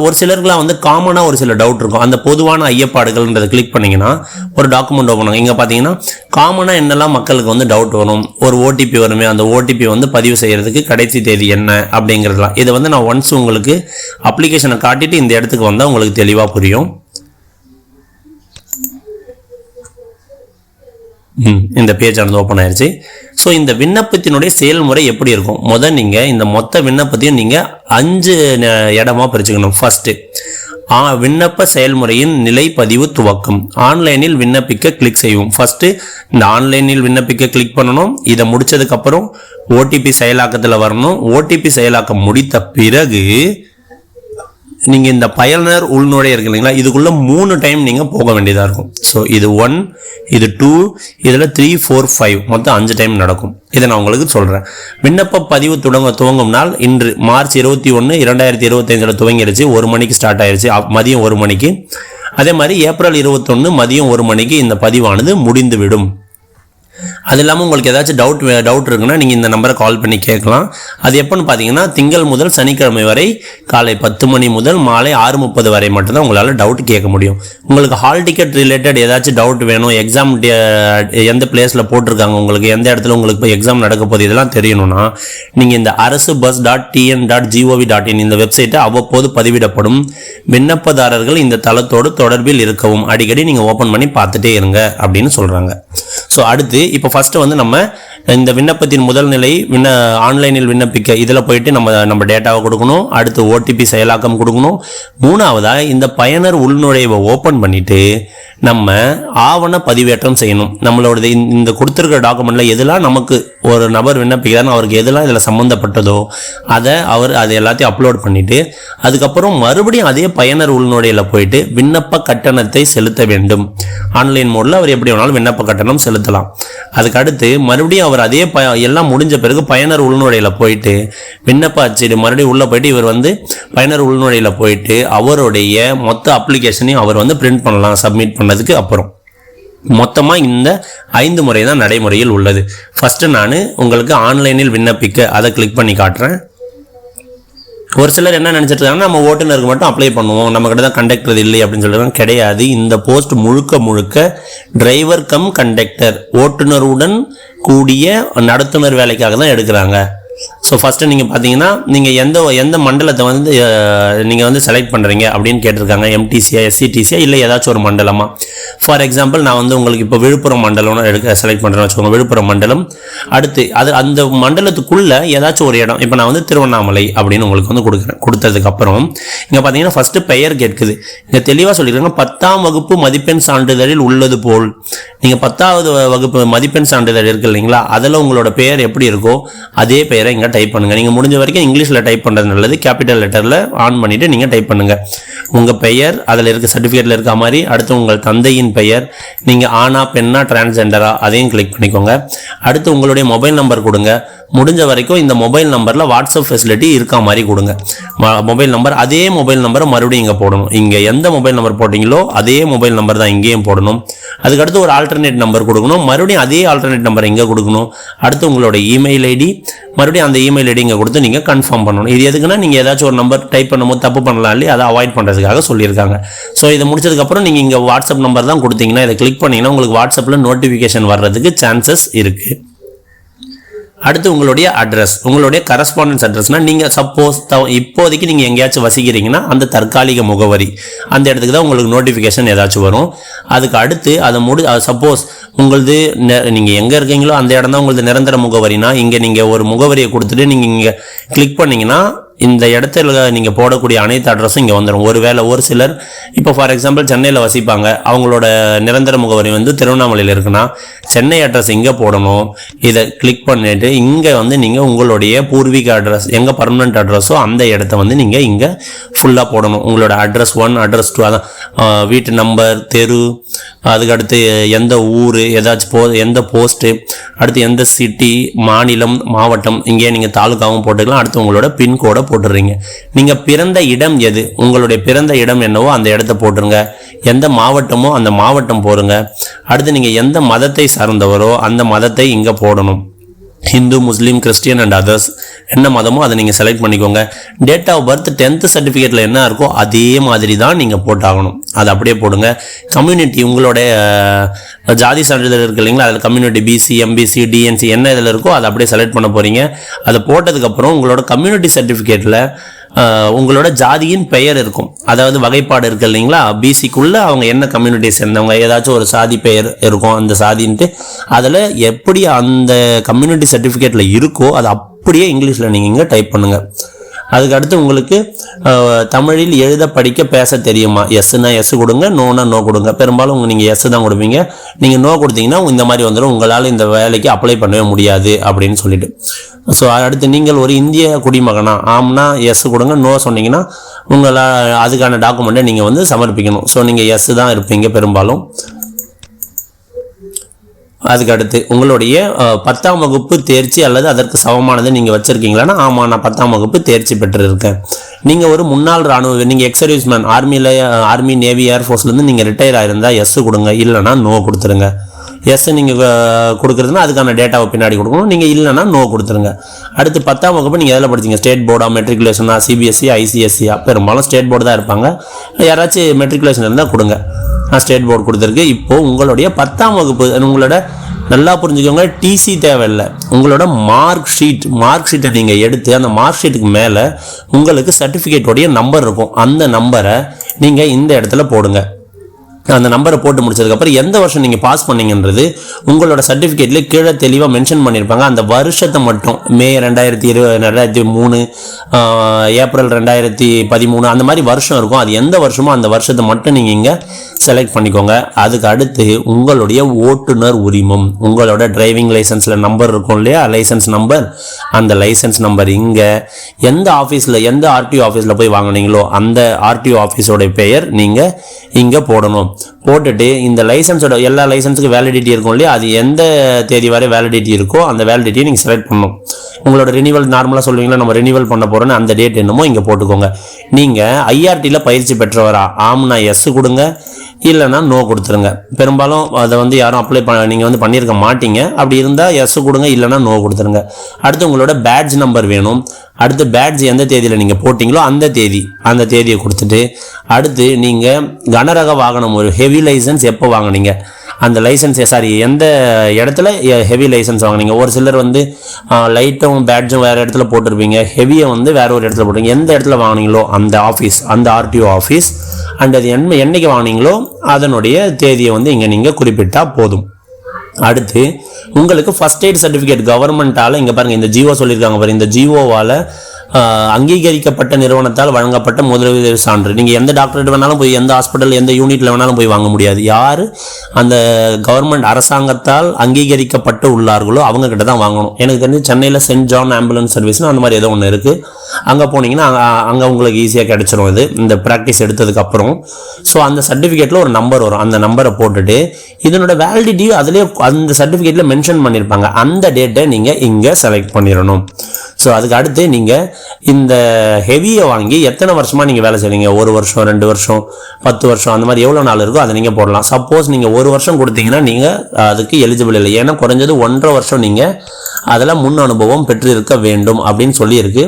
ஒரு சிலருக்குலாம் வந்து காமனாக ஒரு சில டவுட் இருக்கும். அந்த பொதுவான ஐயப்பாடுகள்ன்றதை கிளிக் பண்ணிங்கன்னா ஒரு டாக்குமெண்ட் ஓப்பன் ஆகும். இங்கே பார்த்தீங்கன்னா காமனாக என்னெல்லாம் மக்களுக்கு வந்து டவுட் வரும், ஒரு ஓடிபி வருமே, அந்த ஓடிபி வந்து பதிவு செய்கிறதுக்கு கடைசி தேதி என்ன அப்படிங்கிறதுலாம். இதை வந்து நான் ஒன்ஸ் உங்களுக்கு அப்ளிகேஷனை காட்டிட்டு இந்த இடத்துக்கு வந்தால் உங்களுக்கு தெளிவாக புரியும். இந்த பேஜ் ஆனது ஓப்பன் ஆயிடுச்சு. ஸோ இந்த விண்ணப்பத்தினுடைய செயல்முறை எப்படி இருக்கும், நீங்கள் இந்த மொத்த விண்ணப்பத்தையும் நீங்கள் 5 இடமா பிரிச்சுக்கணும். ஃபர்ஸ்ட் விண்ணப்ப செயல்முறையின் நிலை பதிவு துவக்கம். ஆன்லைனில் விண்ணப்பிக்க கிளிக் செய்வோம். ஃபர்ஸ்ட் இந்த ஆன்லைனில் விண்ணப்பிக்க கிளிக் பண்ணணும். இதை முடிச்சதுக்கப்புறம் ஓடிபி செயலாக்கத்தில் வரணும். ஓடிபி செயலாக்கம் முடித்த பிறகு நீங்கள் இந்த பயனர் உள்நுழைய இருக்கு இல்லைங்களா, இதுக்குள்ள 3 டைம் நீங்கள் போக வேண்டியதாக இருக்கும். ஸோ இது 1, இது 2, இதில் 3, 4, 5 மொத்தம் 5 டைம் நடக்கும். இதை நான் உங்களுக்கு சொல்கிறேன். விண்ணப்ப பதிவு துவங்கும் நாள் இன்று மார்ச் 21, 2025 துவங்கிடுச்சு. 1 மணிக்கு ஸ்டார்ட் ஆயிடுச்சு, மதியம் 1 மணிக்கு. அதே மாதிரி ஏப்ரல் 21 மதியம் 1 மணிக்கு இந்த பதிவானது முடிந்துவிடும். அது இல்லாமல் உங்களுக்கு ஏதாச்சும் டவுட் இருக்குன்னா நீங்கள் இந்த நம்பரை கால் பண்ணி கேட்கலாம். அது எப்போன்னு பார்த்தீங்கன்னா திங்கள் முதல் சனிக்கிழமை வரை காலை 10 மணி முதல் மாலை 6:30 வரை மட்டும்தான் உங்களால் டவுட் கேட்க முடியும். உங்களுக்கு ஹால் டிக்கெட் ரிலேட்டட் ஏதாச்சும் டவுட் வேணும், எக்ஸாம் எந்த பிளேஸில் போட்டிருக்காங்க, உங்களுக்கு எந்த இடத்துல உங்களுக்கு இப்போ எக்ஸாம் நடக்க போகுது, இதெல்லாம் தெரியணும்னா நீங்கள் இந்த arasubus.tn.gov.in இந்த வெப்சைட்டை அவ்வப்போது பதிவிடப்படும். விண்ணப்பதாரர்கள் இந்த தளத்தோடு தொடர்பில் இருக்கவும் அடிக்கடி நீங்கள் ஓப்பன் பண்ணி பார்த்துட்டே இருங்க அப்படின்னு சொல்கிறாங்க. ஸோ அடுத்து இப்போ ஃபர்ஸ்ட் வந்து நம்ம இந்த விண்ணப்பத்தின் முதல் நிலை ஆன்லைனில் விண்ணப்பிக்க இதில் போயிட்டு நம்ம டேட்டாவை கொடுக்கணும். அடுத்து ஓடிபி செயலாக்கம் கொடுக்கணும். மூணாவதாக இந்த பயனர் உள்நுழைவை ஓப்பன் பண்ணிட்டு நம்ம ஆவண பதிவேற்றம் செய்யணும். நம்மளோட இந்த கொடுத்துருக்கிற டாக்குமெண்ட்ல எதெல்லாம் நமக்கு ஒரு நபர் விண்ணப்பிக்கிறாருன்னு அவருக்கு எதெல்லாம் இதில் சம்மந்தப்பட்டதோ அதை எல்லாத்தையும் அப்லோட் பண்ணிட்டு அதுக்கப்புறம் மறுபடியும் அதே பயனர் உள்நுழையில் போயிட்டு விண்ணப்ப கட்டணத்தை செலுத்த வேண்டும். ஆன்லைன் மோடில் அவர் எப்படி வேணாலும் விண்ணப்ப கட்டணம் செலுத்தலாம். அதுக்கு அடுத்து மறுபடியும் அவர் அதே எல்லாம் முடிஞ்ச பிறகு பயனர் உள்நுழையில் போயிட்டு விண்ணப்ப அச்சீடு மறுபடியும் உள்ளே போயிட்டு இவர் வந்து பயனர் உள்நுழையில் போயிட்டு அவருடைய மொத்த அப்ளிகேஷனையும் அவர் வந்து பிரிண்ட் பண்ணலாம் சப்மிட் பண்ணதுக்கு அப்புறம். மொத்தமாக இந்த 5 முறை தான் நடைமுறையில் உள்ளது. ஃபஸ்ட்டு நான் உங்களுக்கு ஆன்லைனில் விண்ணப்பிக்க அதை கிளிக் பண்ணி காட்டுறேன். ஒரு சிலர் என்ன நினச்சிட்டு இருக்காங்கன்னா, நம்ம ஓட்டுநருக்கு மட்டும் அப்ளை பண்ணுவோம், நம்மக்கிட்ட தான் கண்டக்டர் இல்லை அப்படின்னு சொல்லிட்டு கிடையாது. இந்த போஸ்ட் முழுக்க டிரைவர் கம் கண்டக்டர், ஓட்டுநருடன் கூடிய நடத்துனர் வேலைக்காக தான் எடுக்கிறாங்க. ஸோ ஃபஸ்ட்டு நீங்கள் பார்த்தீங்கன்னா, நீங்கள் எந்த மண்டலத்தை வந்து நீங்கள் வந்து செலக்ட் பண்ணுறீங்க அப்படின்னு கேட்டிருக்காங்க. எம்டிசியா, எஸ்சிடிசியா, இல்லை ஏதாச்சும் ஒரு மண்டலமா. ஃபார் எக்ஸாம்பிள் நான் வந்து உங்களுக்கு இப்போ விழுப்புரம் மண்டலம்னு செலக்ட் பண்ணுறேன்னு வச்சுக்கோங்க. விழுப்புரம் மண்டலம். அடுத்து அந்த மண்டலத்துக்குள்ளே ஏதாச்சும் ஒரு இடம், இப்போ நான் வந்து திருவண்ணாமலை அப்படின்னு உங்களுக்கு வந்து கொடுத்ததுக்கப்புறம் இங்கே பார்த்தீங்கன்னா ஃபஸ்ட்டு பெயர் கேட்குது. இங்கே தெளிவாக சொல்லியிருக்காங்க, 10ஆம் வகுப்பு மதிப்பெண் சான்றிதழில் உள்ளது போல். நீங்கள் 10வது வகுப்பு மதிப்பெண் சான்றிதழ் இருக்கு இல்லைங்களா, அதில் உங்களோட பெயர் எப்படி இருக்கோ அதே பெயரை இங்கே டைப் பண்ணுங்கள். நீங்கள் முடிஞ்ச வரைக்கும் இங்கிலீஷில் டைப் பண்ணுறது நல்லது. கேபிட்டல் லெட்டரில் ஆன் பண்ணிவிட்டு நீங்கள் டைப் பண்ணுங்கள். உங்கள் பெயர் அதில் இருக்க சர்டிஃபிகேட்டில் இருக்க மாதிரி. அடுத்து உங்கள் தந்தையின் பெயர், நீங்கள் ஆனா பெண்ணா டிரான்ஸ்ஜெண்டரா அதையும் கிளிக் பண்ணிக்கோங்க. அடுத்து உங்களுடைய மொபைல் நம்பர் கொடுங்க. முடிஞ்ச வரைக்கும் இந்த மொபைல் நம்பரில் வாட்ஸ்அப் ஃபெசிலிட்டி இருக்க மாதிரி கொடுங்க. மொபைல் நம்பர், அதே மொபைல் நம்பரை மறுபடியும் இங்கே போடணும். இங்கே எந்த மொபைல் நம்பர் போட்டிங்களோ அதே மொபைல் நம்பர் தான் இங்கேயும் போடணும். அதுக்கடுத்து ஒரு ஆல்டர்னேட் நம்பர் கொடுக்கணும். மறுபடியும் அதே ஆல்டர்னேட் நம்பர் இங்கே கொடுக்கணும். அடுத்து உங்களோட இமெயில் ஐடி, மறுபடியும் அந்த இமெயில் ஐடி இங்கே கொடுத்து நீங்கள் கன்ஃபார்ம் பண்ணணும். இது எதுக்குன்னா, நீங்கள் ஏதாச்சும் ஒரு நம்பர் டைப் பண்ணும்போது தப்பு பண்ணலாம் இல்லையா, அதை அவாய்ட் பண்ணுறதுக்காக சொல்லியிருக்காங்க. ஸோ இதை முடிச்சதுக்கப்புறம் நீங்கள் இங்கே வாட்ஸ்அப் நம்பர் தான் கொடுத்தீங்கன்னா, இதை கிளிக் பண்ணிங்கன்னா உங்களுக்கு வாட்ஸ்அப்பில் நோட்டிஃபிகேஷன் வர்றதுக்கு சான்சஸ் இருக்குது. அடுத்து உங்களுடைய அட்ரஸ், உங்களுடைய கரஸ்பாண்டன்ஸ் அட்ரஸ்னால் நீங்கள் சப்போஸ் இப்போதைக்கு நீங்கள் எங்கேயாச்சும் வசிக்கிறீங்கன்னா அந்த தற்காலிக முகவரி அந்த இடத்துக்கு தான் உங்களுக்கு நோட்டிஃபிகேஷன் ஏதாச்சும் வரும். அதுக்கு அடுத்து அதை சப்போஸ் உங்களது நீங்கள் எங்கே இருக்கீங்களோ அந்த இடம் தான் உங்களது நிரந்தர முகவரினா, இங்கே நீங்கள் ஒரு முகவரியை கொடுத்துட்டு நீங்கள் இங்கே கிளிக் பண்ணிங்கன்னா இந்த இடத்துல நீங்கள் போடக்கூடிய அனைத்து அட்ரஸும் இங்கே வந்துடும். ஒருவேளை ஒரு சிலர் இப்போ ஃபார் எக்ஸாம்பிள் சென்னையில் வசிப்பாங்க, அவங்களோட நிரந்தர முகவரி வந்து திருவண்ணாமலையில் இருக்குன்னா சென்னை அட்ரஸ் இங்கே போடணும். இதை கிளிக் பண்ணிவிட்டு இங்கே வந்து நீங்கள் உங்களுடைய பூர்வீக அட்ரஸ், எங்கே பர்மனெண்ட் அட்ரஸோ அந்த இடத்த வந்து நீங்கள் இங்கே ஃபுல்லாக போடணும். உங்களோட அட்ரஸ் 1, அட்ரஸ் 2, அதான் வீட்டு நம்பர், தெரு, அதுக்கடுத்து எந்த ஊர், ஏதாச்சும் எந்த போஸ்ட்டு, அடுத்து எந்த சிட்டி, மாநிலம், மாவட்டம், இங்கே நீங்கள் தாலுக்காவும் போட்டுக்கலாம். அடுத்து உங்களோட பின்கோடை போட்டுடுறீங்க. நீங்கள் பிறந்த இடம் எது, உங்களுடைய பிறந்த இடம் என்னவோ அந்த இடத்த போட்டுருங்க. எந்த மாவட்டமோ அந்த மாவட்டம் போடுங்க. அடுத்து நீங்கள் எந்த மதத்தை சார்ந்தவரோ அந்த மதத்தை இங்கே போடணும். ஹிந்து, முஸ்லீம், கிறிஸ்டியன் அண்ட் அதர்ஸ், என்ன மதமோ அதை நீங்கள் செலக்ட் பண்ணிக்கோங்க. டேட் ஆஃப் பர்த் 10th சர்டிஃபிகேட்டில் என்ன இருக்கோ அதே மாதிரி தான் நீங்கள் போட்டாகணும். அதை அப்படியே போடுங்க. கம்யூனிட்டி, உங்களோட ஜாதி சான்றிதழ் இருக்கு இல்லைங்களா, அதில் கம்யூனிட்டி பிசி, எம்பிசி, டிஎன்சி என்ன இதில் இருக்கோ அதை அப்படியே செலக்ட் பண்ண போகிறீங்க. அதை போட்டதுக்கப்புறம் உங்களோட கம்யூனிட்டி சர்டிஃபிகேட்டில் உங்களோட ஜாதியின் பெயர் இருக்கும், அதாவது வகைப்பாடு இருக்கு இல்லைங்களா, பிசிக்குள்ளே அவங்க என்ன கம்யூனிட்டி சேர்ந்தவங்க ஏதாச்சும் ஒரு சாதி பெயர் இருக்கும், அந்த சாதின்ட்டு அதில் எப்படி அந்த கம்யூனிட்டி சர்டிஃபிகேட்டில் இருக்கோ அது அப்படியே இங்கிலீஷில் நீங்கள் இங்கே டைப் பண்ணுங்கள். அதுக்கடுத்து உங்களுக்கு தமிழில் எழுத படிக்க பேச தெரியுமா, எஸ்னா எஸ் கொடுங்க, நோனா நோ கொடுங்க. பெரும்பாலும் நீங்கள் எஸ் தான் கொடுப்பீங்க. நீங்கள் நோ கொடுத்தீங்கன்னா இந்த மாதிரி வந்துடும், உங்களால் இந்த வேலைக்கு அப்ளை பண்ணவே முடியாது அப்படின்னு சொல்லிட்டு. ஸோ அடுத்து நீங்கள் ஒரு இந்திய குடிமகனா, ஆம்னா எஸ் கொடுங்க, நோ சொன்னீங்கன்னா உங்களால் அதுக்கான டாக்குமெண்ட்டை நீங்கள் வந்து சமர்ப்பிக்கணும். ஸோ நீங்கள் எஸ் தான் இருப்பீங்க பெரும்பாலும். அதுக்கடுத்து உங்களுடைய 10ஆம் வகுப்பு தேர்ச்சி அல்லது அதற்கு சமமானதை நீங்கள் வச்சுருக்கீங்களான்னா, ஆமாம் நான் 10ஆம் வகுப்பு தேர்ச்சி பெற்றிருக்கேன். நீங்கள் ஒரு முன்னாள் இராணுவ, நீங்கள் எக்ஸ் சர்வீஸ்மேன், ஆர்மி, நேவி, ஏர்ஃபோர்ஸ்லேருந்து நீங்கள் ரிட்டையர் ஆகிருந்தால் எஸ் கொடுங்க, இல்லைனா நோ கொடுத்துருங்க. எஸ் நீங்கள் கொடுக்குறதுனா அதுக்கான டேட்டாவை பின்னாடி கொடுக்கணும், நீங்கள் இல்லைனா நோ கொடுத்துருங்க. அடுத்து 10ஆம் வகுப்பு நீங்கள் எதில் படிச்சிங்க, ஸ்டேட் போர்டா, மெட்ரிகுலேஷனா, சிபிஎஸ்சி, ஐசிஎஸ்சியா, பெரும்பாலும் ஸ்டேட் போர்டு தான் இருப்பாங்க. யாராச்சும் மெட்ரிகுலேஷன் இருந்தால் கொடுங்க. நான் ஸ்டேட் போர்டு கொடுத்துருக்கு. இப்போது உங்களுடைய 10ஆம் வகுப்பு, உங்களோட நல்லா புரிஞ்சுக்கோங்க, டிசி தேவையில்லை, உங்களோட மார்க் ஷீட்டை நீங்கள் எடுத்து அந்த மார்க் ஷீட்டுக்கு மேலே உங்களுக்கு சர்டிஃபிகேட்டோடைய நம்பர் இருக்கும், அந்த நம்பரை நீங்கள் இந்த இடத்துல போடுங்க. அந்த நம்பரை போட்டு முடிச்சதுக்கப்புறம் எந்த வருஷம் நீங்கள் பாஸ் பண்ணீங்கன்றது உங்களோட சர்டிஃபிகேட்லேயே கீழே தெளிவாக மென்ஷன் பண்ணியிருப்பாங்க. அந்த வருஷத்தை மட்டும் மே 2003, ஏப்ரல் 2013 அந்த மாதிரி வருஷம் இருக்கும். அது எந்த வருஷமோ அந்த வருஷத்தை மட்டும் நீங்கள் இங்கே செலக்ட் பண்ணிக்கோங்க. அதுக்கு அடுத்து உங்களுடைய ஓட்டுநர் உரிமம், உங்களோட டிரைவிங் லைசன்ஸில் நம்பர் இருக்கும் இல்லையா, லைசன்ஸ் நம்பர், அந்த லைசன்ஸ் நம்பர் இங்கே எந்த ஆஃபீஸில், எந்த ஆர்டிஓ ஆஃபீஸில் போய் வாங்கினீங்களோ அந்த ஆர்டிஓ ஆஃபீஸோடைய பெயர் நீங்கள் இங்கே போடணும். போட்டுட்டு இந்த லைசன்ஸோட எல்லா லைசன்ஸுக்கு வேலிடிட்டி இருக்கும் இல்லையா, அது எந்த தேதி வரை வேலிடிட்டி இருக்கோ அந்த வேலிடிட்டியை நீங்கள் செலக்ட் பண்ணணும். உங்களோட ரினிவல் நார்மலாக சொல்லுவீங்களா, நம்ம ரினிவல் பண்ண போகிறோன்னு அந்த டேட் என்னமோ இங்கே போட்டுக்கோங்க. நீங்கள் ஐஆர்டியில் பயிற்சி பெற்றவரா, ஆம்னா எஸ் கொடுங்க, இல்லைனா நோ கொடுத்துருங்க. பெரும்பாலும் அதை வந்து யாரும் அப்ளை நீங்கள் வந்து பண்ணியிருக்க மாட்டீங்க. அப்படி இருந்தால் எஸ் கொடுங்க, இல்லைனா நோ கொடுத்துருங்க. அடுத்து உங்களோட பேட்ஜ் நம்பர் வேணும். அடுத்து பேட்ஜ் எந்த தேதியில் நீங்கள் போட்டிங்களோ அந்த தேதியை கொடுத்துட்டு, அடுத்து நீங்கள் கனரக வாகனம் ஒரு ஹெவி லைசன்ஸ் எப்போ வாங்கினீங்க, அந்த லைசன்ஸ் எந்த இடத்துல ஹெவி லைசன்ஸ் வாங்கினீங்க. ஒரு சிலர் வந்து லைட்டும் பேட்ஜும் வேறு இடத்துல போட்டிருப்பீங்க, ஹெவியை வந்து வேற ஒரு இடத்துல போட்டிருங்க. எந்த இடத்துல வாங்கினீங்களோ அந்த ஆஃபீஸ், அந்த ஆர்டிஓ ஆஃபீஸ், அண்ட் அது என்னைக்கு வாங்கினீங்களோ அதனுடைய தேதியை வந்து இங்கே நீங்கள் குறிப்பிட்டால் போதும். அடுத்து உங்களுக்கு ஃபர்ஸ்ட் எய்ட் சர்டிஃபிகேட் கவர்மெண்ட்டால், இங்கே பாருங்கள் இந்த ஜிஓ சொல்லியிருக்காங்க பாருங்கள், இந்த ஜிஓவால் அங்கீகரிக்கப்பட்ட நிறுவனத்தால் வழங்கப்பட்ட முதலுதவி சான்று. நீங்கள் எந்த டாக்டர்கிட்ட வேணாலும் போய், எந்த ஹாஸ்பிட்டல் எந்த யூனிட்டில் வேணாலும் போய் வாங்க முடியாது. யார் அந்த கவர்மெண்ட் அரசாங்கத்தால் அங்கீகரிக்கப்பட்டு உள்ளார்களோ அவங்க கிட்ட தான் வாங்கணும். எனக்கு தெரிஞ்சு சென்னையில் சென்ட் ஜான் ஆம்புலன்ஸ் சர்வீஸ்னு அந்த மாதிரி ஏதோ ஒன்று இருக்குது. அங்கே போனீங்கன்னா அங்கே உங்களுக்கு ஈஸியாக கிடைச்சிரும் இது, இந்த ப்ராக்டிஸ் எடுத்ததுக்கப்புறம். ஸோ அந்த சர்டிஃபிகேட்டில் ஒரு நம்பர் வரும், அந்த நம்பரை போட்டுட்டு இதனோட வேலிடிட்டி அதிலே அந்த சர்டிஃபிகேட்டில் மென்ஷன் பண்ணியிருப்பாங்க, அந்த டேட்டை நீங்கள் இங்கே செலக்ட் பண்ணிடணும். ஸோ அதுக்கு அடுத்து நீங்கள் இந்த ஹெவியை வாங்கி எத்தனை வருஷமாக நீங்கள் வேலை செய்வீங்க, 1 வருஷம் 2 வருஷம் 10 வருஷம் அந்த மாதிரி எவ்வளோ நாள் இருக்கோ அதை நீங்கள் போடலாம். சப்போஸ் நீங்கள் 1 வருஷம் கொடுத்தீங்கன்னா நீங்கள் அதுக்கு எலிஜிபிள் இல்லை. ஏன்னா குறைஞ்சது 1.5 வருஷம் நீங்கள் அதில் முன் அனுபவம் பெற்றிருக்க வேண்டும் அப்படின்னு சொல்லியிருக்கு.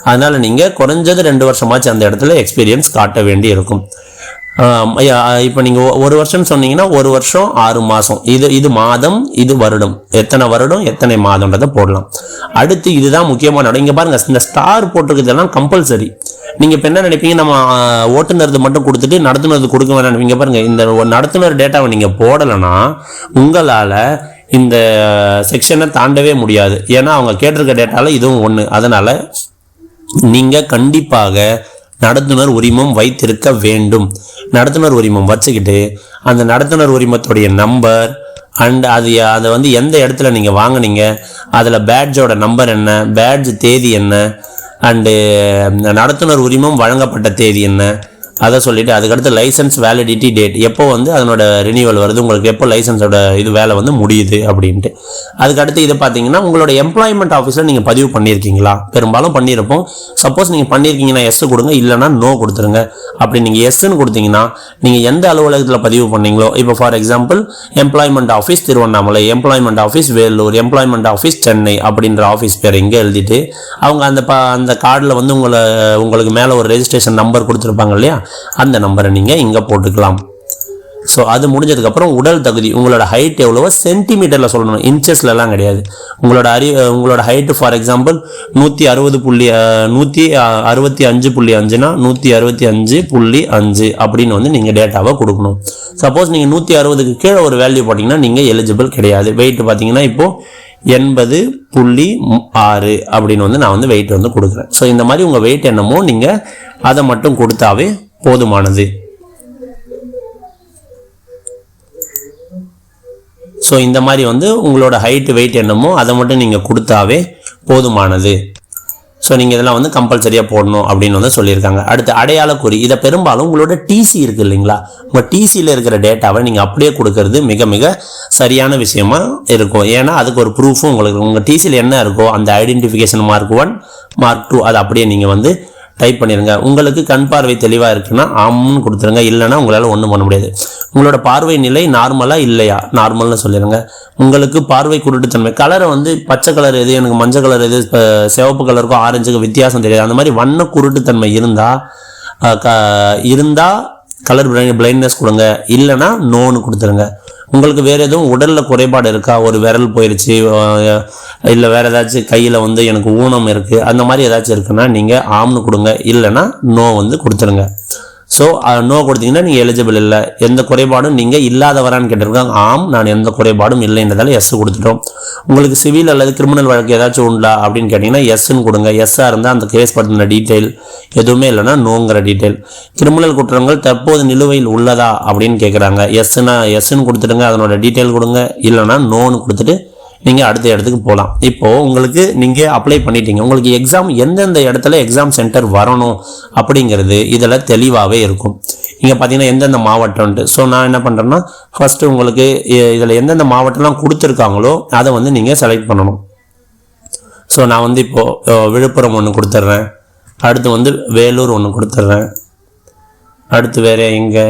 அதனால் நீங்கள் குறைஞ்சது 2 வருஷமாச்சு அந்த இடத்துல எக்ஸ்பீரியன்ஸ் காட்ட வேண்டி இருக்கும். இப்போ நீங்கள் 1 வருஷம் சொன்னீங்கன்னா 1 வருஷம் 6 மாதம், இது மாதம், இது வருடம், எத்தனை வருடம் எத்தனை மாதம்ன்றதை போடலாம். அடுத்து இதுதான் முக்கியமான இடம். இங்கே பாருங்கள், இந்த ஸ்டார் போட்டிருக்கிறதெல்லாம் கம்பல்சரி. நீங்கள் இப்போ என்ன நினைப்பீங்க, நம்ம ஓட்டுநருக்கு மட்டும் கொடுத்துட்டு நடத்துனருக்கு கொடுக்க வேணாம் நினைப்பீங்க. பாருங்கள், இந்த நடத்துனர் டேட்டாவை நீங்கள் போடலைன்னா உங்களால் இந்த செக்ஷனை தாண்டவே முடியாது. ஏன்னா அவங்க கேட்டிருக்க டேட்டாவில் இதுவும் ஒன்று. அதனால் நீங்கள் கண்டிப்பாக நடத்துனர் உரிமம் வைத்திருக்க வேண்டும். நடத்துனர் உரிமம் வச்சுக்கிட்டு அந்த நடத்துனர் உரிமத்துடைய நம்பர் அண்ட் அதை வந்து எந்த இடத்துல நீங்கள் வாங்கினீங்க, அதில் பேட்ஜோட நம்பர் என்ன, பேட்ஜ் தேதி என்ன, அண்டு நடத்துனர் உரிமம் வழங்கப்பட்ட தேதி என்ன, அதை சொல்லிவிட்டு அதுக்கடுத்து லைசன்ஸ் வேலிடிட்டி டேட், எப்போ வந்து அதனோட ரினியூவல் வருது, உங்களுக்கு எப்போ லைசன்ஸோட இது வேலை வந்து முடியுது அப்படின்ட்டு. அதுக்கடுத்து இதை பார்த்தீங்கன்னா உங்களோட எம்ப்ளாய்மெண்ட் ஆஃபீஸில் நீங்கள் பதிவு பண்ணியிருக்கீங்களா, பெரும்பாலும் பண்ணியிருப்போம். சப்போஸ் நீங்கள் பண்ணியிருக்கீங்கன்னா எஸ் கொடுங்க, இல்லைனா நோ கொடுத்துருங்க. அப்படி நீங்கள் எஸ்ன்னு கொடுத்தீங்கன்னா நீங்கள் எந்த அலுவலகத்தில் பதிவு பண்ணீங்களோ, இப்போ for example employment office Tiruvannamalai, employment office Vellore, employment office Chennai அப்படின்ற ஆஃபீஸ் பேர் இங்கே எழுதிட்டு அவங்க அந்த கார்டில் வந்து உங்களுக்கு மேலே ஒரு ரெஜிஸ்ட்ரேஷன் நம்பர் கொடுத்துருப்பாங்க இல்லையா, அந்த நம்பரை நீங்கள் இங்கே போட்டுக்கலாம். ஸோ அது முடிஞ்சதுக்கப்புறம் உடல் தகுதி, உங்களோட ஹைட் எவ்வளவோ சென்டிமீட்டரில் சொல்லணும், இன்ச்சஸ்லலாம் கிடையாது. உங்களோட ஹைட்டு ஃபார் எக்ஸாம்பிள் 165.5னா 165.5 அப்படின்னு வந்து நீங்கள் டேட்டாவை கொடுக்கணும். சப்போஸ் நீங்கள் 160க்கு கீழே ஒரு வேல்யூ போட்டிங்கன்னா நீங்கள் எலிஜிபிள் கிடையாது. வெயிட் பார்த்தீங்கன்னா இப்போது 80.6 அப்படின்னு வந்து நான் வந்து வெயிட் வந்து கொடுக்குறேன். ஸோ இந்த மாதிரி உங்கள் வெயிட் என்னமோ நீங்கள் அதை மட்டும் கொடுத்தாவே போதுமானது. ஸோ இந்த மாதிரி வந்து உங்களோட ஹைட்டு வெயிட் என்னமோ அதை மட்டும் நீங்கள் கொடுத்தாவே போதுமானது. ஸோ நீங்கள் இதெல்லாம் வந்து கம்பல்சரியாக போடணும் அப்படின்னு வந்து சொல்லியிருக்காங்க. அடுத்து அடையாள குறி, இதை பெரும்பாலும் உங்களோட டிசி இருக்குது இல்லைங்களா, உங்கள் டிசியில் இருக்கிற டேட்டாவை நீங்கள் அப்படியே கொடுக்கறது மிக மிக சரியான விஷயமா இருக்கும். ஏன்னா அதுக்கு ஒரு ப்ரூஃபும் உங்களுக்கு, உங்கள் டிசியில் என்ன இருக்கோ அந்த ஐடென்டிஃபிகேஷன் மார்க் 1 மார்க் 2 அதை அப்படியே நீங்கள் வந்து டைப் பண்ணிடுங்க. உங்களுக்கு கண் பார்வை தெளிவாக இருக்குன்னா ஆம்னு கொடுத்துருங்க, இல்லைன்னா உங்களால் ஒன்றும் பண்ண முடியாது. உங்களோட பார்வை நிலை நார்மலாக இல்லையா, நார்மல்னு சொல்லிடுங்க. உங்களுக்கு பார்வை குருட்டுத்தன்மை, கலரை வந்து பச்சை கலர் எது, எனக்கு மஞ்சள் கலர் எது, சிவப்பு கலருக்கும் ஆரஞ்சுக்கு வித்தியாசம் தெரியாது, அந்த மாதிரி வண்ண குருட்டுத்தன்மை இருந்தால் கலர் பிளைண்ட்னஸ் கொடுங்க, இல்லைன்னா நோன்னு கொடுத்துருங்க. உங்களுக்கு வேறு எதுவும் உடலில் குறைபாடு இருக்கா, ஒரு விரல் போயிடுச்சு, இல்லை வேறு ஏதாச்சும் கையில் வந்து எனக்கு ஊனம் இருக்குது, அந்த மாதிரி ஏதாச்சும் இருக்குன்னா நீங்கள் ஆம்னு கொடுங்க, இல்லைன்னா நோ வந்து கொடுத்துருங்க. ஸோ நோ கொடுத்தீங்கன்னா நீங்கள் எலிஜிபிள் இல்லை. எந்த குறைபாடும் நீங்கள் இல்லாதவரான்னு கேட்டிருக்காங்க, ஆம் நான் எந்த குறைபாடும் இல்லைன்றதால எஸ் கொடுத்துட்டோம். உங்களுக்கு சிவில் அல்லது கிரிமினல் வழக்கு ஏதாச்சும் உண்டா அப்படின்னு கேட்டிங்கன்னா எஸ்ன்னு கொடுங்க. எஸ்ஸாக இருந்தால் அந்த கேஸ் பற்றின டீட்டெயில், எதுவுமே இல்லைன்னா நோங்கிற டீட்டெயில். கிரிமினல் குற்றங்கள் தற்போது நிலுவையில் உள்ளதா அப்படின்னு கேட்குறாங்க, எஸ்ன்னு கொடுத்துடுங்க, அதனோட டீட்டெயில் கொடுங்க, இல்லைன்னா நோன்னு கொடுத்துட்டு நீங்கள் அடுத்த இடத்துக்கு போகலாம். இப்போது உங்களுக்கு நீங்கள் அப்ளை பண்ணிட்டீங்க, உங்களுக்கு எக்ஸாம் எந்தெந்த இடத்துல எக்ஸாம் சென்டர் வரணும் அப்படிங்கிறது இதில் தெளிவாகவே இருக்கும். இங்கே பார்த்தீங்கன்னா எந்தெந்த மாவட்டம்ன்ட்டு. ஸோ நான் என்ன பண்ணுறேன்னா, ஃபஸ்ட்டு உங்களுக்கு இதில் எந்தெந்த மாவட்டம்லாம் கொடுத்துருக்காங்களோ அதை வந்து நீங்கள் செலக்ட் பண்ணணும். ஸோ நான் வந்து இப்போது விழுப்புரம் ஒன்று கொடுத்துட்றேன், அடுத்து வந்து வேலூர் ஒன்று கொடுத்துட்றேன், அடுத்து வேறு எங்கே